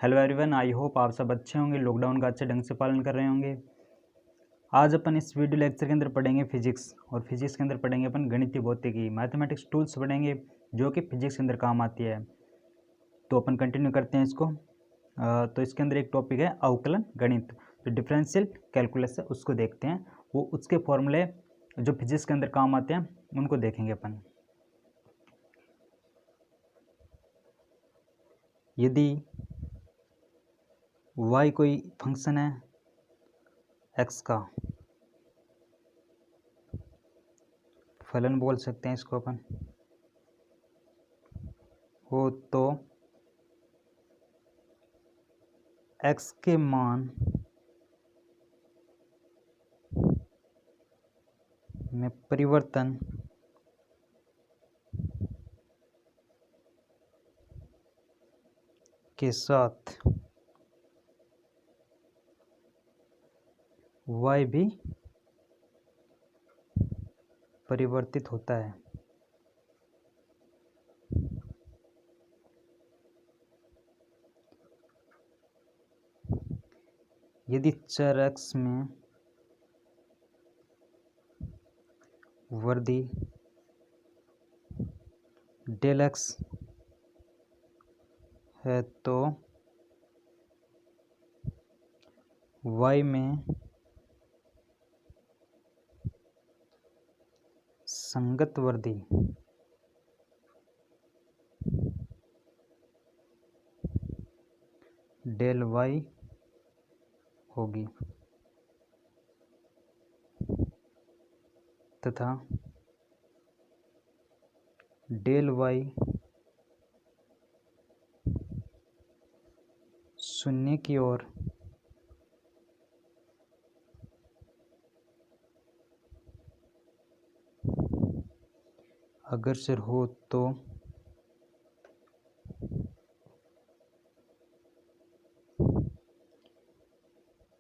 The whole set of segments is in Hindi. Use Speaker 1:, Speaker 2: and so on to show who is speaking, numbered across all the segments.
Speaker 1: हेलो एवरीवन, आई होप आप सब अच्छे होंगे, लॉकडाउन का अच्छे ढंग से पालन कर रहे होंगे। आज अपन इस वीडियो लेक्चर के अंदर पढ़ेंगे फिजिक्स, और फिजिक्स के अंदर पढ़ेंगे अपन गणितीय भौतिकी, मैथमेटिक्स टूल्स पढ़ेंगे जो कि फिजिक्स के अंदर काम आती है। तो अपन कंटिन्यू करते हैं इसको। तो इसके अंदर एक टॉपिक है अवकलन गणित, जो डिफरेंशियल कैलकुलस है उसको देखते हैं। वो उसके फॉर्मूले जो फिजिक्स के अंदर काम आते हैं उनको देखेंगे अपन। यदि y कोई फंक्शन है x का, फलन बोल सकते हैं इसको अपन, हो तो x के मान में परिवर्तन के साथ y भी परिवर्तित होता है। यदि चर x में वृद्धि डेल x है तो y में संगत वृद्धि डेल y होगी, तथा डेल y शून्य की ओर अग्रसर हो तो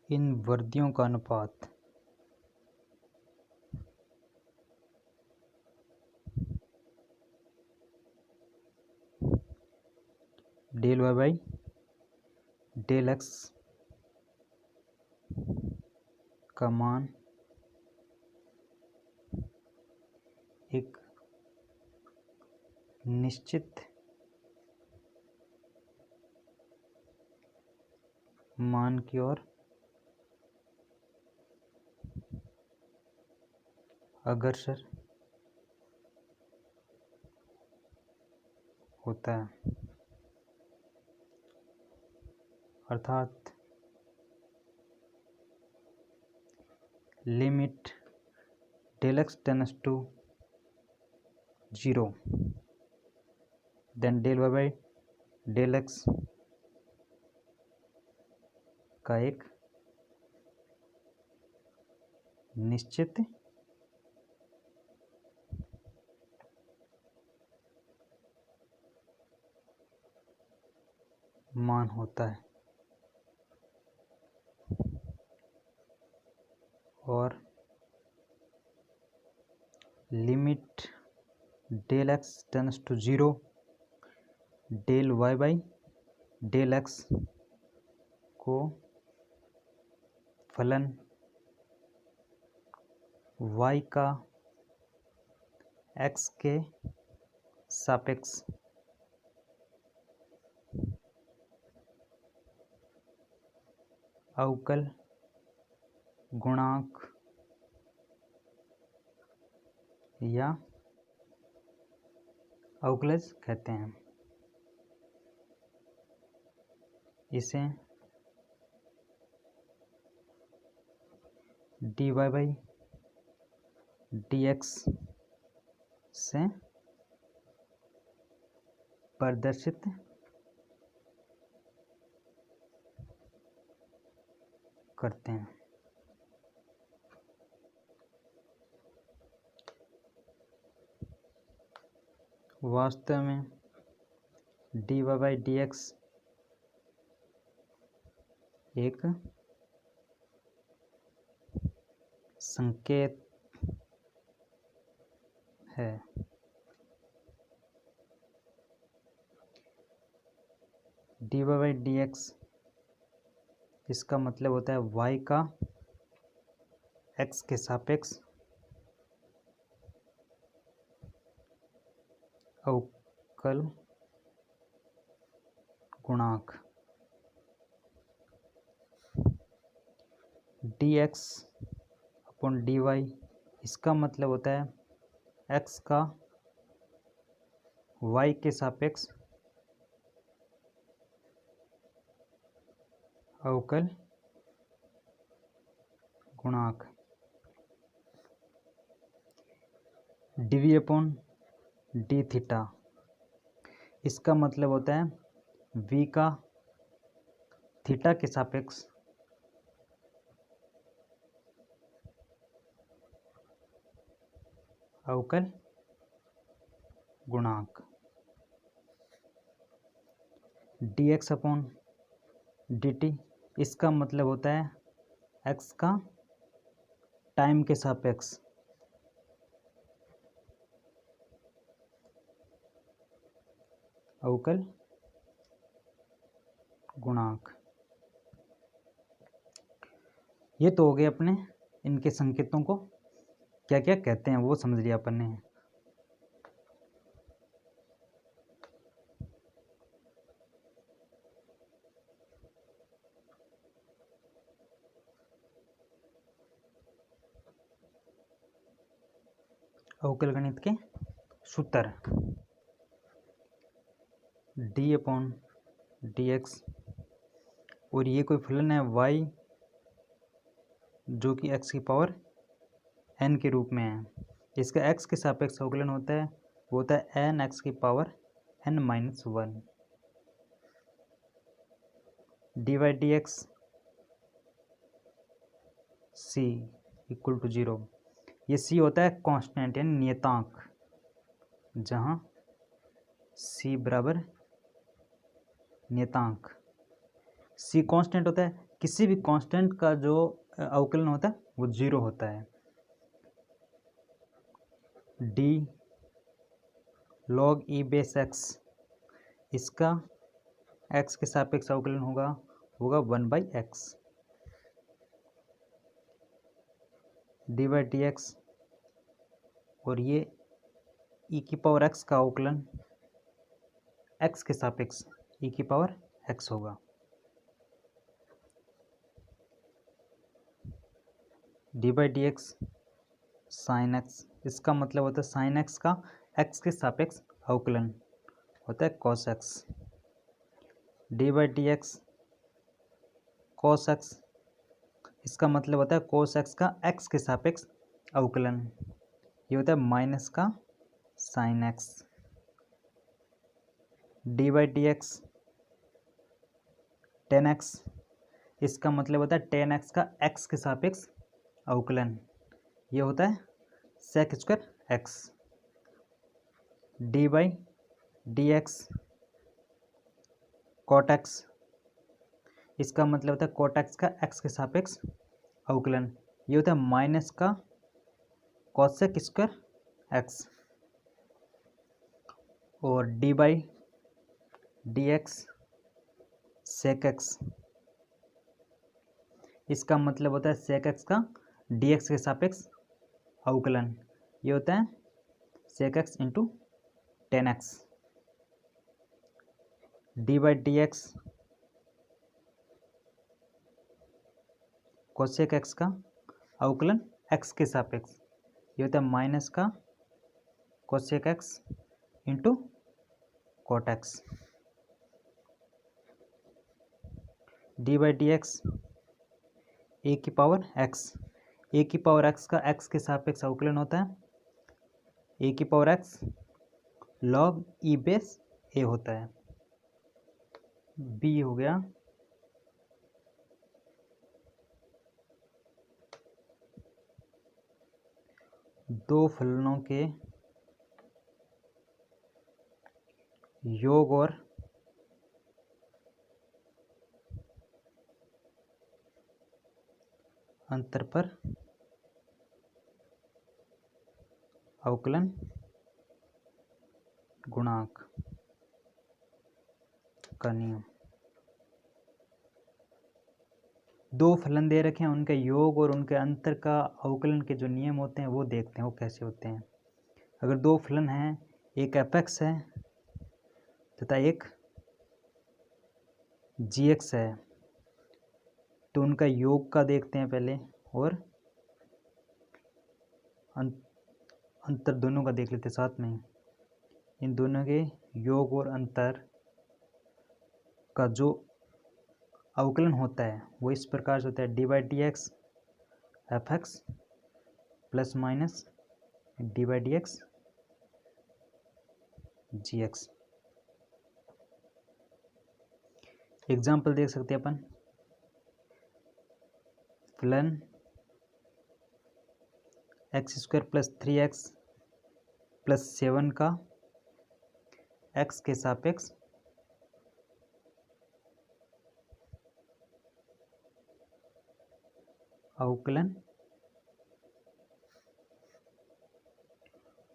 Speaker 1: इन वृद्धियों का अनुपात del y by del x का मान एक निश्चित मान की ओर अग्रसर होता है। अर्थात limit del x tends to 0 then del y by del x का एक निश्चित मान होता है, और limit del x tends to 0 del y by del x को फलन y का x के सापेक्ष अवकल गुणांक या अवकलज कहते हैं। इसे dy बाई dx से प्रदर्शित करते हैं। वास्तव में dy बाई dx एक संकेत है। dy बाई dx इसका मतलब होता है y का x के सापेक्ष अवकल गुणांक dx अपॉन dy। इसका मतलब होता है x का y के सापेक्ष अवकल गुणांक dv अपॉन डी थीटा। इसका मतलब होता है v का थीटा के सापेक्ष अवकल गुणांक dx अपॉन dt। इसका मतलब होता है x का टाइम के सापेक्ष अवकल गुणांक। ये तो हो गए अपने इनके संकेतों को क्या क्या कहते हैं वो समझ लिया अपन ने। अवकल गणित के सूत्र डी अपॉन डी एक्स, और ये कोई फलन है y जो कि x की पावर n के रूप में है। इसका x के सापेक्ष अवकलन होता है वो होता है n x की power n-1 dy dx c equal to 0। ये c होता है कांस्टेंट यानी नियतांक, जहाँ c बराबर नियतांक। c कांस्टेंट होता है, किसी भी कांस्टेंट का जो अवकलन होता है वो 0 होता है। d log e base x, इसका x के सापेक्ष अवकलन होगा 1/x। dy dx, और ये e की पावर x का अवकलन x के सापेक्ष e की पावर x होगा। dy dx साइन x, इसका मतलब होता है साइन x का x के सापेक्ष अवकलन होता है cos x। dy dx cos x, इसका मतलब होता है cos x का x के सापेक्ष अवकलन, ये होता है माइनस का sign x। dy dx tan x, इसका मतलब होता है tan x का x के सापेक्ष अवकलन, ये होता है sec square x। dy dx cot x, इसका मतलब होता है cot x का x के सापेक्ष अवकलन, ये होता है माइनस का cosec स्क्वायर x। और dy dx sec x, इसका मतलब होता है sec x का dx के सापेक्ष अवकलन, ये होता है sec x into ten x. dy dx cosec x का अवकलन x के सापेक्ष, ये होता है माइनस का cosec x into cot x। dy dx a की पावर x, a की पावर x का x के सापेक्ष अवकलन होता है a की power x log e base a होता है। b हो गया दो फलनों के योग और अंतर पर अवकलन गुणांक का नियम। दो फलन दे रखे हैं, उनके योग और उनके अंतर का अवकलन के जो नियम होते हैं वो देखते हैं वो कैसे होते हैं। अगर दो फलन हैं, एक एफ है तथा एक जी है, तो उनका योग का देखते हैं पहले और अंतर दोनों का देख लेते साथ में। इन दोनों के योग और अंतर का जो अवकलन होता है वो इस प्रकार से होता है, d by d x f x plus minus d by d x g x. Example देख सकते हैं अपन, फलन x square plus 3x plus 7 का x के सापेक्ष अवकलन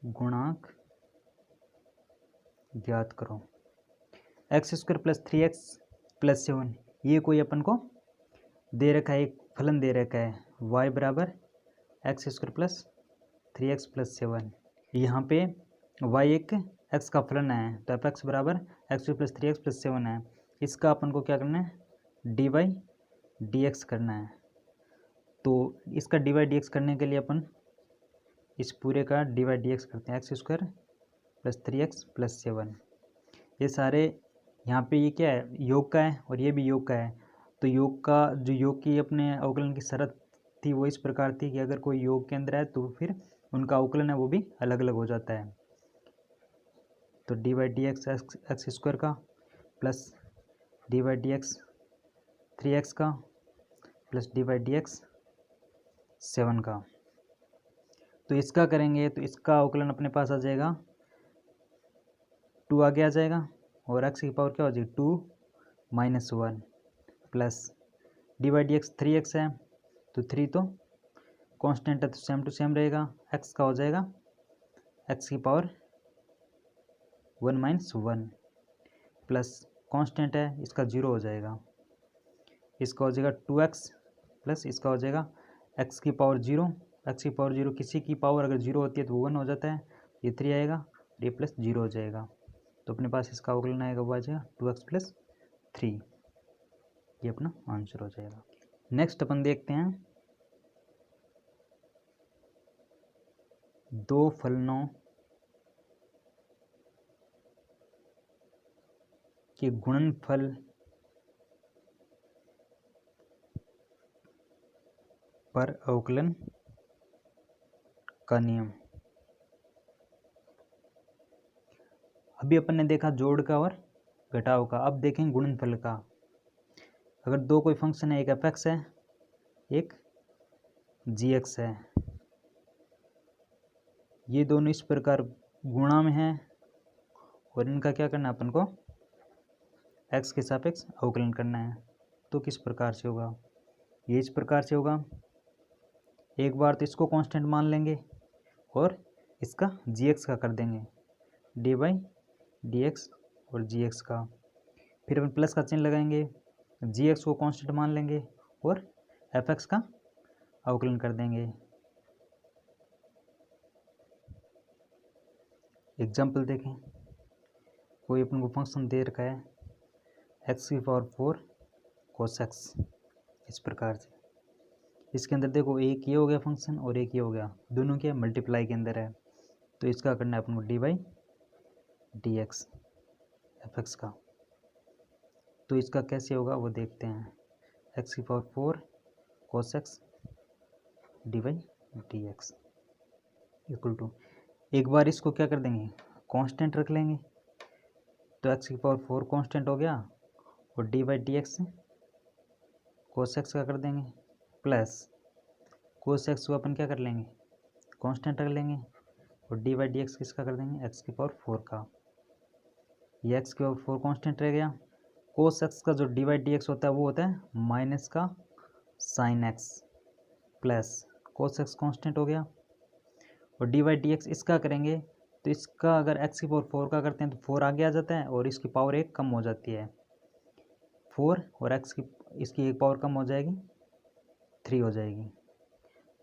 Speaker 1: गुणांक ज्ञात करो। X square plus 3x plus 7, ये कोई अपन को दे रखा है, एक फलन दे रखा है y बराबर x square plus 3x plus 7। यहाँ पे y एक x का फलन है, तो एफ एक्स बराबर एक्स प्लस 3x प्लस 7 है। इसका अपन को क्या करना है, डी बाई डी एक्स करना है। तो इसका डी बाई डी एक्स करने के लिए अपन इस पूरे का डी बाई डी एक्स करते हैं, x square plus 3x plus 7। ये सारे यहाँ पे ये क्या है, योग का है और ये भी योग का है। तो योग का जो योग की अपने अवकलन की शर्त थी वो इस प्रकार थी कि अगर कोई योग के अंदर है तो फिर उनका अवकलन है वो भी अलग अलग हो जाता है। तो d by d x x square का plus d by d x 3x का plus d by d x 7 का। तो इसका करेंगे तो इसका अवकलन अपने पास आ जाएगा, 2 आगे आ जाएगा और x की पावर क्या हो जाएगी 2 minus 1 plus d by d x 3x है, तो 3 तो कांस्टेंट है तो सेम टू सेम रहेगा, x का हो जाएगा x की पावर 1 माइनस 1 प्लस कांस्टेंट है इसका 0 हो जाएगा, इसका हो जाएगा 2x प्लस इसका हो जाएगा x की पावर 0। x की पावर 0, किसी की पावर अगर 0 होती है तो वो 1 हो जाता है, ये 3 आएगा और ये प्लस 0 हो जाएगा। तो अपने पास इसका अवकलन आएगा वो आ जाएगा 2x प्लस 3, ये अपना आंसर हो जाएगा। नेक्स्ट अपन देखते हैं, दो फलनों के गुणनफल पर अवकलन का नियम। अभी अपन ने देखा जोड़ का और घटाव का, अब देखेंगे गुणनफल का। अगर दो कोई फंक्शन है, एक एफ एक्स है एक जी एक्स है, ये दोनों इस प्रकार गुणा में है और इनका क्या करना है अपन को एक्स के सापेक्ष अवकलन करना है। तो किस प्रकार से होगा, ये इस प्रकार से होगा, एक बार तो इसको कांस्टेंट मान लेंगे और इसका जी एक्स का कर देंगे, डी बाई डी एक्स और जी एक्स का। फिर अपन प्लस का चिन्ह लगाएंगे, जी एक्स को कांस्टेंट मान लेंगे और एफ एक्स का अवकलन कर देंगे। एग्जाम्पल देखें, कोई अपन को फंक्शन दे रखा है एक्स की पावर 4 कोस एक्स, इस प्रकार से। इसके अंदर देखो एक ये हो गया फंक्शन और एक ये हो गया, दोनों क्या मल्टीप्लाई के अंदर है। तो इसका करना है अपन को D by d x f x का। तो इसका कैसे होगा वो देखते हैं, एक्स की power 4 cos x d by d x equal to, एक बार इसको क्या कर देंगे कांस्टेंट रख लेंगे, तो एक्स की पावर 4 कांस्टेंट हो गया और D by d x cos x का कर देंगे प्लस कोस एक्स को अपन क्या कर लेंगे कांस्टेंट रख लेंगे और डी बाई डी एक्स किसका कर देंगे एक्स की पावर 4 का। ये एक्स की पावर 4 कांस्टेंट रह गया, कोस एक्स का जो डी बाई डी एक्स होता है वो होता है माइनस का sine x plus cos x constant हो गया और डी बाई डी एक्स इसका करेंगे तो इसका अगर एक्स की पावर 4 का करते हैं तो 4 आगे आ जाता है और इसकी पावर 1 कम हो जाती है, 4 और एक्स की इसकी एक पावर कम हो जाएगी 3 हो जाएगी।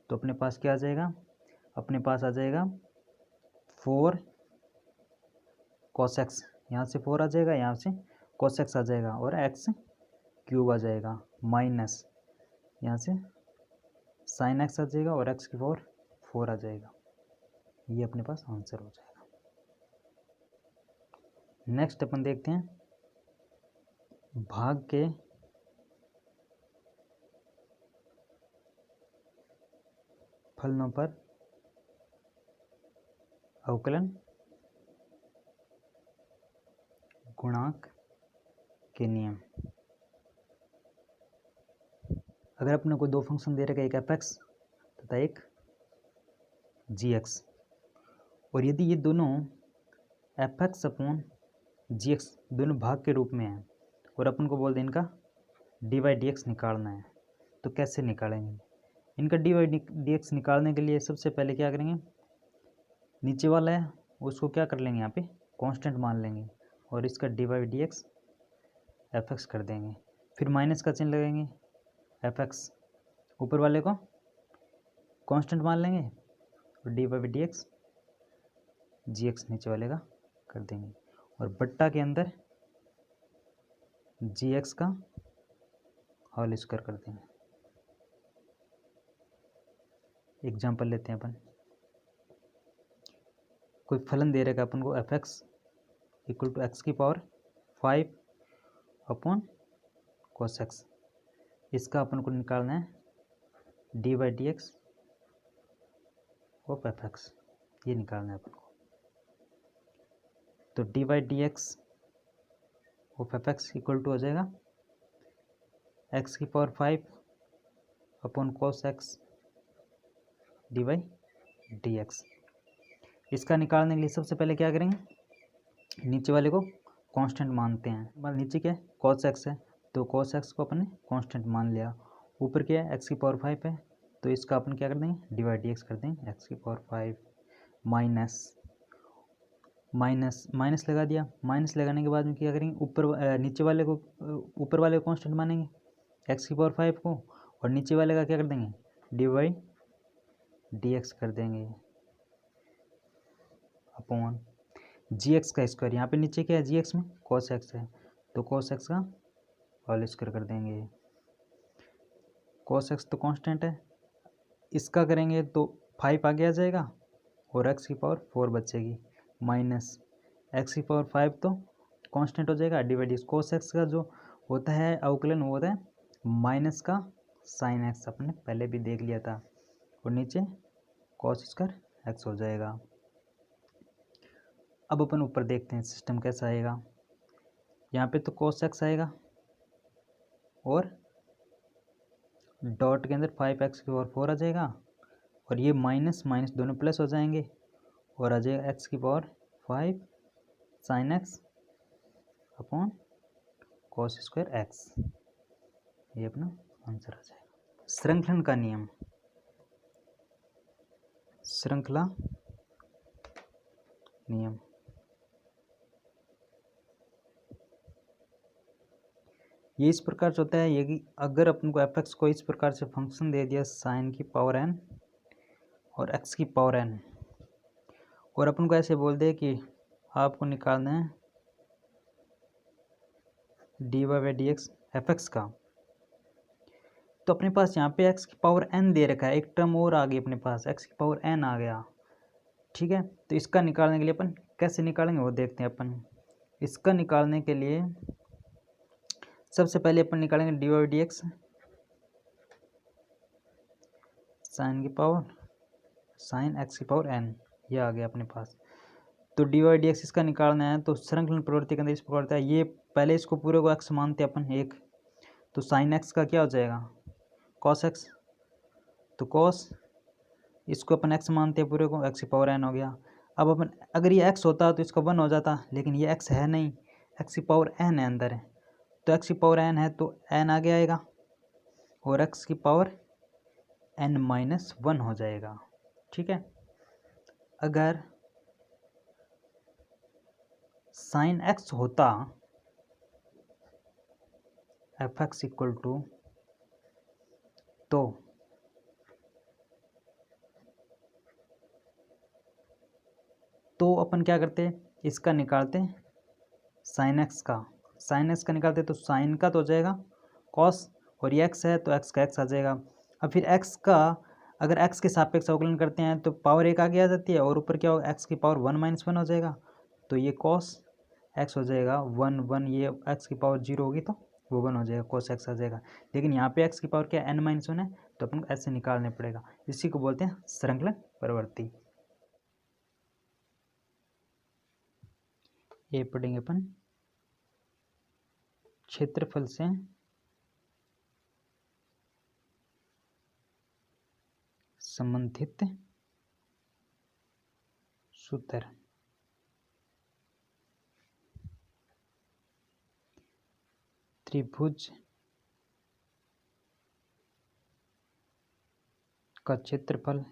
Speaker 1: तो अपने पास क्या आ जाएगा, अपने पास आ जाएगा 4 cos x, यहाँ से 4 आ जाएगा, यहाँ से cos x आ जाएगा और x क्यूब आ जाएगा, माइनस यहाँ से sin x आ जाएगा और x की पावर 4 आ जाएगा। ये अपने पास आंसर हो जाएगा। नेक्स्ट अपन देखते हैं भाग के फलनों पर अवकलन गुणांक के नियम। अगर अपने को दो फंक्शन दे रखा है, एक एफ एक्स तथा एक जी एक्स, और यदि ये दोनों एफ एक्स अपॉन जी एक्स दोनों भाग के रूप में हैं और अपन को बोल दें इनका डी वाई डी एक्स निकालना है, तो कैसे निकालेंगे? इनका डी वाई डी एक्स निकालने के लिए सबसे पहले क्या करेंगे, नीचे वाला है उसको क्या कर लेंगे, यहाँ पे कांस्टेंट मान लेंगे और इसका d y d x f x कर देंगे। फिर माइनस का चिन्ह लगाएंगे, एफ एक्स ऊपर वाले को कांस्टेंट मान लेंगे और D y d x g x नीचे वाले का कर देंगे और बट्टा के अंदर जी एक्स का होल स्क्वायर कर देंगे। एग्जाम्पल लेते हैं अपन, कोई फलन दे रहेगा अपन को f x equal to x की पावर 5 अपॉन कोस एक्स, इसका अपन को निकालना है d by d x of f x, ये निकालना है अपन को। तो d by d x of f x equal to हो जाएगा एक्स की power 5 upon cos x d by d x. इसका निकालने के लिए सबसे पहले क्या करेंगे, नीचे वाले को कांस्टेंट मानते हैं। मान नीचे क्या है, cos x है, तो cos x को अपन ने कांस्टेंट मान लिया। ऊपर क्या है, x की पावर 5 है, तो इसका अपन क्या कर देंगे, डिवाइड डी एक्स कर देंगे, x की पावर 5 माइनस माइनस माइनस लगा दिया। माइनस लगाने के बाद में क्या करेंगे, ऊपर नीचे वाले को ऊपर वाले को कांस्टेंट मानेंगे x की पावर 5 को, और नीचे वाले का क्या कर देंगे, डिवाइड डी एक्स कर देंगे अपॉन जी एक्स का स्क्वायर। यहाँ पे नीचे क्या है, जी एक्स में cos x है, तो cos x का होल स्क्वायर कर देंगे। cos x तो कांस्टेंट है, इसका करेंगे तो 5 आगे आ जाएगा और x की पावर 4 बचेगी, माइनस x की पावर 5 तो कांस्टेंट हो जाएगा, डिवाइड cos x का जो होता है अवकलन वो होता है माइनस का साइन x, अपने पहले भी देख लिया था, और नीचे cos स्क्वायर x हो जाएगा। अब अपन ऊपर देखते हैं सिस्टम कैसा आएगा। यहाँ पे तो cos x आएगा और डॉट के अंदर 5x की पावर 4 आ जाएगा, और ये माइनस माइनस दोनों प्लस हो जाएंगे और आ जाएगा x की power 5 sine x upon cos square x, ये अपना आंसर आ जाएगा। श्रृंखलन का नियम, श्रृंखला नियम, ये इस प्रकार से होता है, ये कि अगर अपन को एफ एक्स को इस प्रकार से फंक्शन दे दिया साइन की पावर n और x की पावर n, और अपन को ऐसे बोल दे कि आपको निकालना है d y by d x f x का, तो अपने पास यहाँ पे x की पावर n दे रखा है, एक टर्म और आ गई अपने पास, x की पावर n आ गया, ठीक है। तो इसका निकालने के लिए अपन कैसे निकालेंगे वो देखते हैं अपन। इसका निकालने के लिए सबसे पहले अपन निकालेंगे d y d x sine की पावर साइन एक्स की पावर n, ये आ गया अपने पास। तो डी वाई डी एक्स इसका निकालना है, तो श्रृंखलन प्रवृत्ति के अंदर इस प्रकार होता है, ये पहले इसको पूरे को x मानते हैं अपन एक, तो साइन x का क्या हो जाएगा cos x, तो cos इसको अपन x मानते हैं पूरे को, x की पावर n हो गया। अब अपन अगर ये x होता तो इसका 1 हो जाता, लेकिन ये x है नहीं, x की पावर n है अंदर है, तो x की पावर n है तो n आगे आएगा और x की पावर n माइनस 1 हो जाएगा, ठीक है। अगर साइन x होता एफ एक्स इक्वल टू, तो तो अपन क्या करते हैं, इसका निकालते हैं साइन एक्स का, साइन एक्स का निकालते तो साइन का तो हो जाएगा कॉस, और ये एक्स है तो एक्स का एक्स आ जाएगा। अब फिर एक्स का अगर एक्स के सापेक्ष अवकलन करते हैं तो पावर एक आगे आ जाती है, और ऊपर क्या होगा, एक्स की पावर 1 - 1 हो जाएगा, तो ये कॉस एक्स हो जाएगा 1 1, ये एक्स की पावर 0 होगी तो वो 1 हो जाएगा, कॉस एक्स आ जाएगा। लेकिन यहाँ पे एक्स की पावर क्या n-1 है, तो अपन को ऐसे निकालने पड़ेगा, इसी को बोलते हैं श्रृंखला प्रवृत्ति। ये पढ़ेंगे अपन क्षेत्रफल से संबंधित सूत्र। त्रिभुज का क्षेत्रफल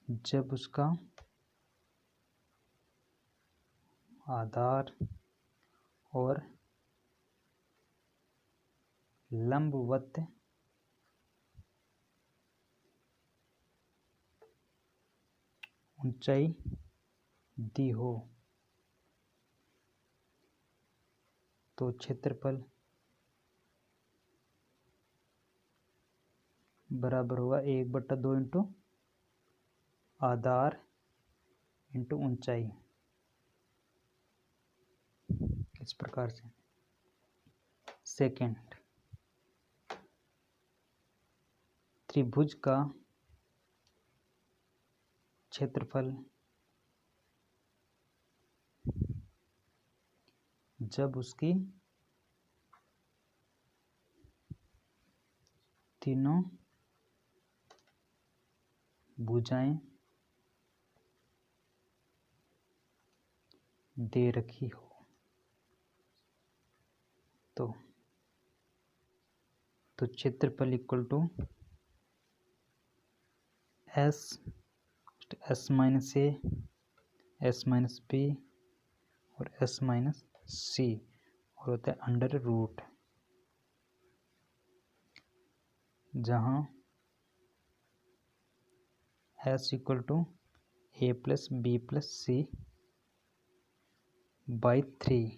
Speaker 1: जब उसका आधार और लंबवत ऊंचाई दी हो तो क्षेत्रफल बराबर होगा 1/2 इंटू आधार इंटू ऊंचाई। इस प्रकार से। सेकेंड, त्रिभुज का क्षेत्रफल जब उसकी तीनों भुजाएं दे रखी हो तो क्षेत्रफल equal to s -a, s - b और s - c, और होता है अंडर रूट, जहाँ s equal to a + b + c by 3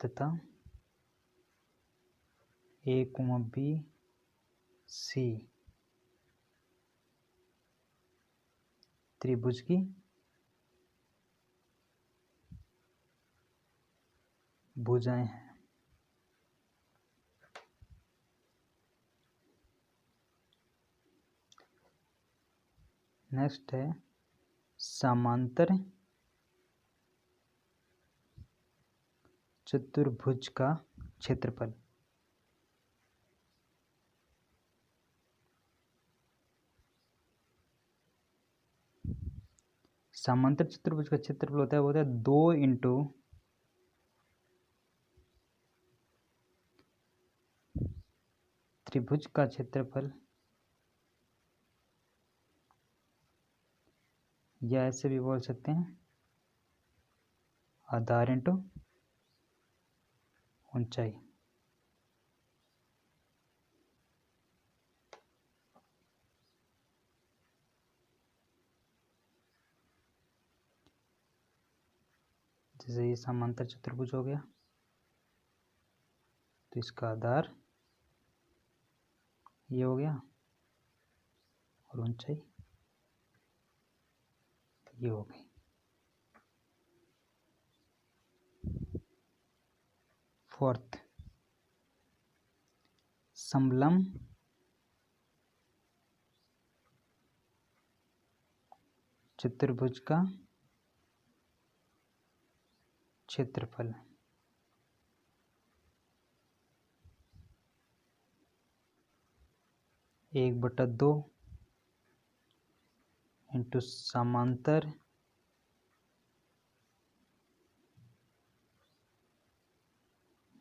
Speaker 1: तथा a, b, c त्रिभुज की भुजाएं हैं। नेक्स्ट है समांतर चतुर्भुज का क्षेत्रफल। समांतर चतुर्भुज का क्षेत्रफल होता है, वो होता है 2 इंटू त्रिभुज का क्षेत्रफल, या ऐसे भी बोल सकते हैं आधार इंटू ऊंचाई। जैसे ये समांतर चतुर्भुज हो गया तो इसका आधार ये हो गया और ऊंचाई ये हो गई। फोर्थ, समलंब चतुर्भुज का क्षेत्रफल। 1/2 इंटू समांतर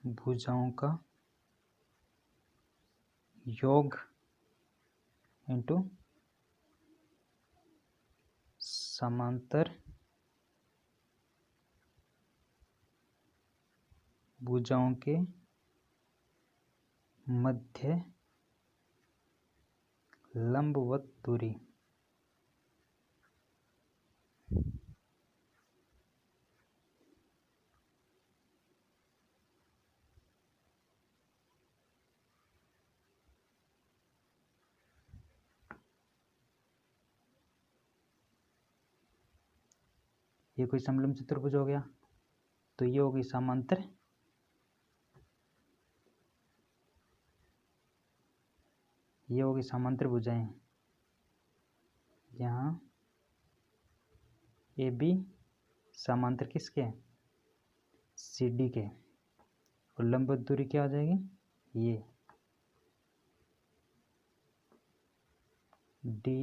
Speaker 1: भुजाओं का योग इंटू समांतर भुजाओं के मध्य लंबवत दूरी। ये कोई समलंब चतुर्भुज हो गया, तो ये होगी समांतर, ये होगी समांतर भुजाएं। यहाँ ए बी समांतर किसके, सी डी के, और लंबवत दूरी क्या हो जाएगी, ये डी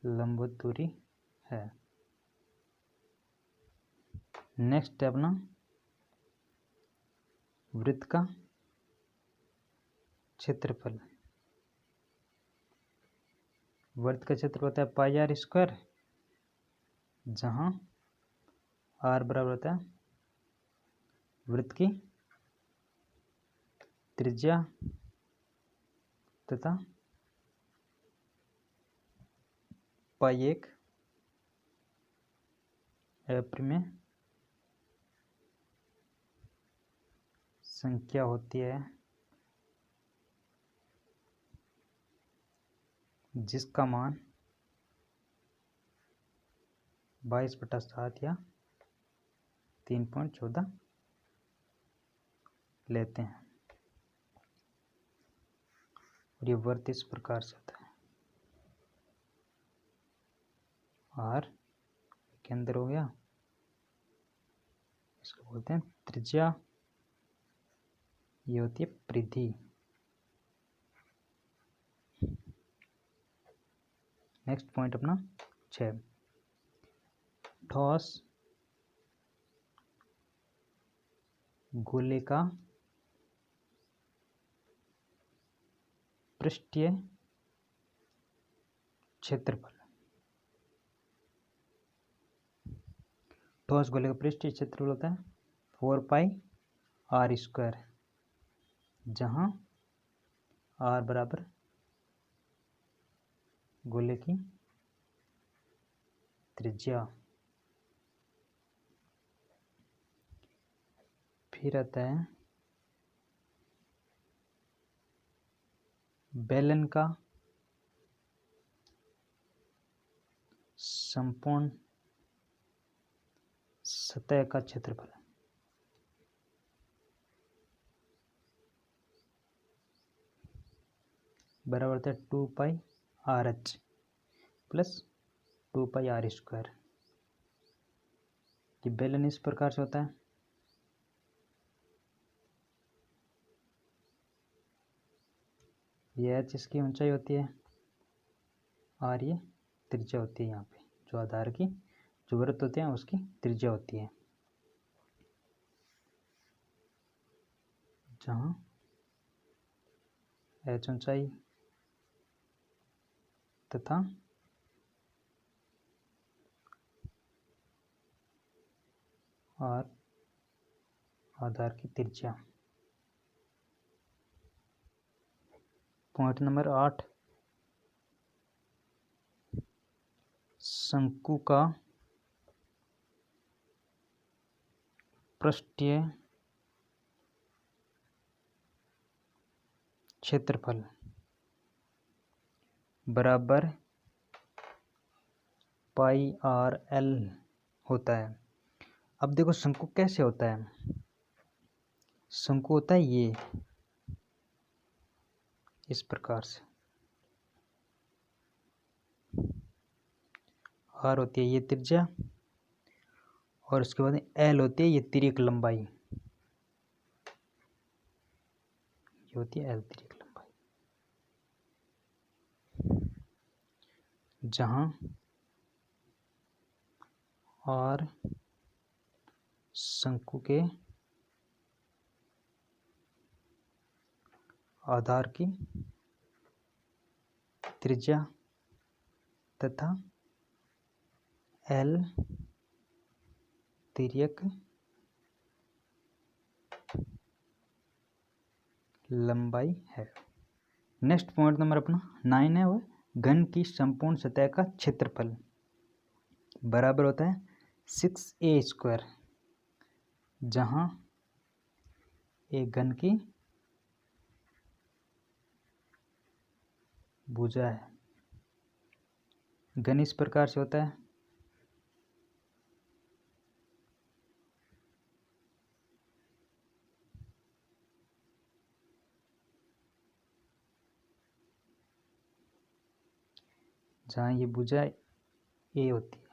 Speaker 1: लंबवत दूरी है। नेक्स्ट है अपना वृत्त का क्षेत्रफल। वृत्त का क्षेत्रफल होता है पाई आर स्क्वायर, जहाँ आर बराबर होता है वृत्त की त्रिज्या तथा पाई एक अपरिमेय संख्या होती है जिसका मान 22/7 या 3.14 लेते हैं। और ये वर्त इस प्रकार से होता है, आर केंद्र हो गया, इसको बोलते हैं त्रिज्या, ये होती है परिधि। नेक्स्ट पॉइंट अपना 6, ठोस गोले का पृष्ठीय क्षेत्रफल। ठोस गोले का पृष्ठीय क्षेत्रफल होता है 4 पाई आर स्क्वायर, जहाँ आर बराबर गोले की त्रिज्या। फिर आता है बेलन का संपूर्ण सतह का क्षेत्रफल। बराबर होता है 2 pi r h plus 2 pi r square. ये बेलन इस प्रकार से होता है, ये एच इसकी ऊंचाई होती है, आर ये त्रिज्या होती है, यहाँ पे जो आधार की जो वृत्त होते हैं उसकी त्रिज्या होती है, जहाँ एच ऊंचाई तथा आर आधार की त्रिज्या। पॉइंट नंबर 8, शंकु का पृष्ठीय क्षेत्रफल बराबर पाई आर एल होता है। अब देखो शंकु कैसे होता है, शंकु होता है ये इस प्रकार से, आर होती है ये त्रिज्या, और उसके बाद एल होती है ये तिर्यक लंबाई, ये होती है एल तिर्यक लंबाई, जहाँ आर शंकु के आधार की त्रिज्या तथा एल तिर्यक लंबाई है। नेक्स्ट पॉइंट नंबर अपना 9 है, वो घन की संपूर्ण सतह का क्षेत्रफल बराबर होता है 6a², जहाँ एक घन की भुजा है। घन इस प्रकार से होता है, जहाँ ये भुजा ए होती है,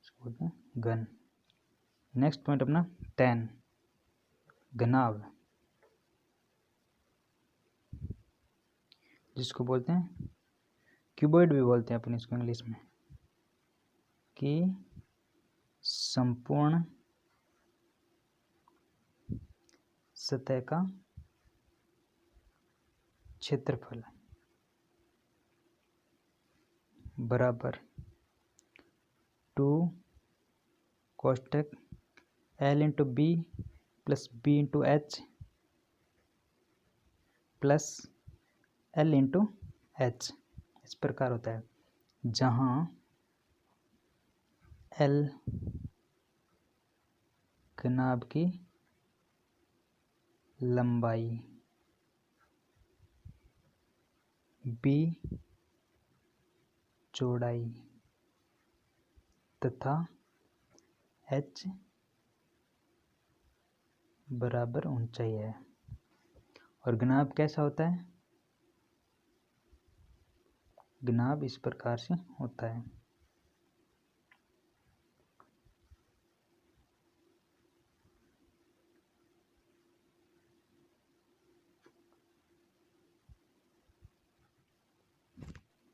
Speaker 1: इसको बोलते हैं घन। नेक्स्ट पॉइंट अपना 10 घनाभ, जिसको बोलते हैं क्यूबॉइड भी बोलते हैं अपन इसको इंग्लिश में, कि संपूर्ण सतह का क्षेत्रफल बराबर 2 कोष्टक L into b plus b into h plus L into h, इस प्रकार होता है, जहाँ L घनाभ की लंबाई, B चौड़ाई तथा H बराबर ऊंचाई है। और घनाभ कैसा होता है? घनाभ इस प्रकार से होता है।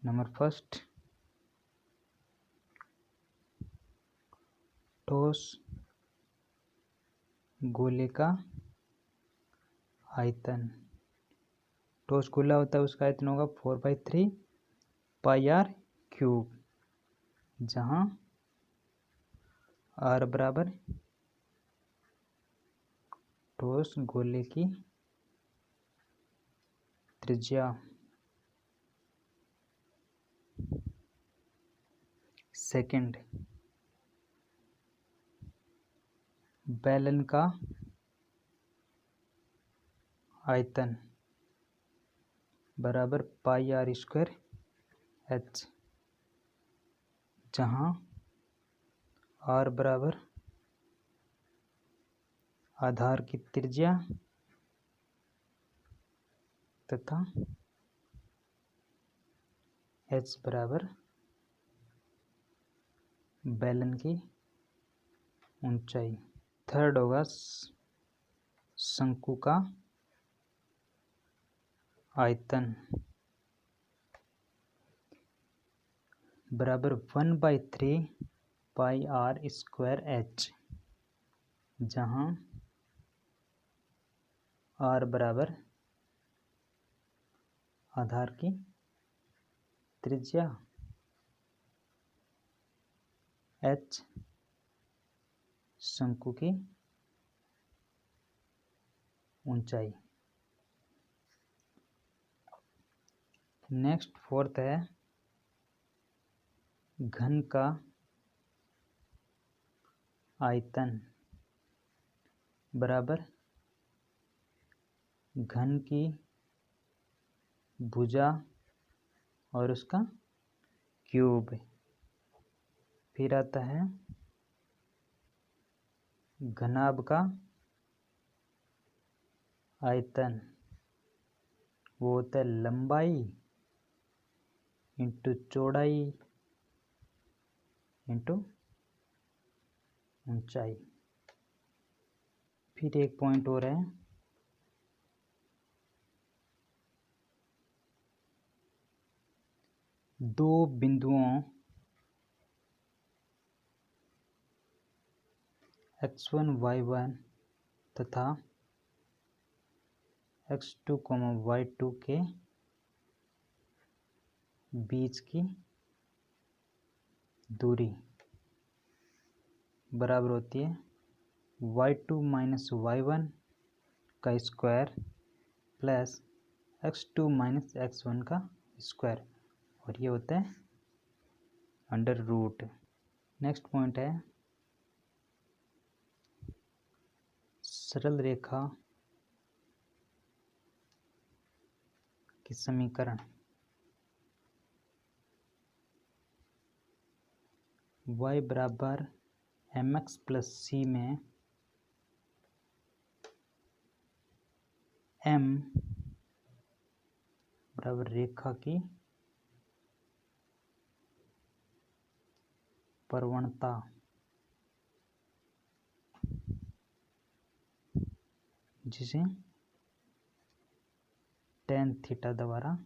Speaker 1: नंबर फर्स्ट, ठोस गोले का आयतन। ठोस गोला होता है, उसका आयतन होगा 4/3 πr³, जहाँ r बराबर ठोस गोले की त्रिज्या। सेकंड, बेलन का आयतन बराबर πr²h, जहाँ r बराबर आधार की त्रिज्या तथा h बराबर बेलन की ऊंचाई। थर्ड होगा शंकु का आयतन बराबर 1/3 πr²h, जहाँ r बराबर आधार की त्रिज्या, h शंकु की ऊंचाई। नेक्स्ट फोर्थ है घन का आयतन बराबर घन की भुजा और उसका क्यूब। फिर आता है घनाभ का आयतन, वो होता है लंबाई इंटू चौड़ाई इंटू ऊंचाई। फिर एक पॉइंट और है, दो बिंदुओं x1 y1 तथा x2 y2 के बीच की दूरी बराबर होती है y2 माइनस y1 का square plus x2 minus x1 का स्क्वायर, और ये होता है अंडर रूट। नेक्स्ट पॉइंट है सरल रेखा की समीकरण। y बराबर mx प्लस सी में m बराबर रेखा की प्रवणता जिसे tan थीटा द्वारा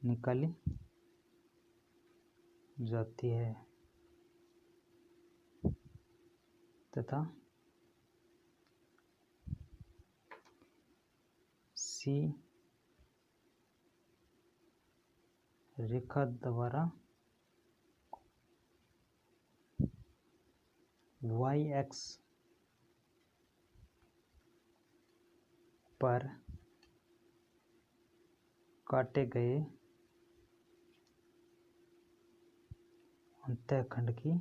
Speaker 1: निकाली जाती है तथा C रेखा द्वारा y-x पर काटे गए अंतःखंड की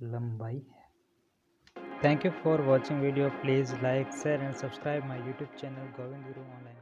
Speaker 1: लंबाई है। Thank you for watching video. Please like, share and subscribe my YouTube channel Govind Guru Online.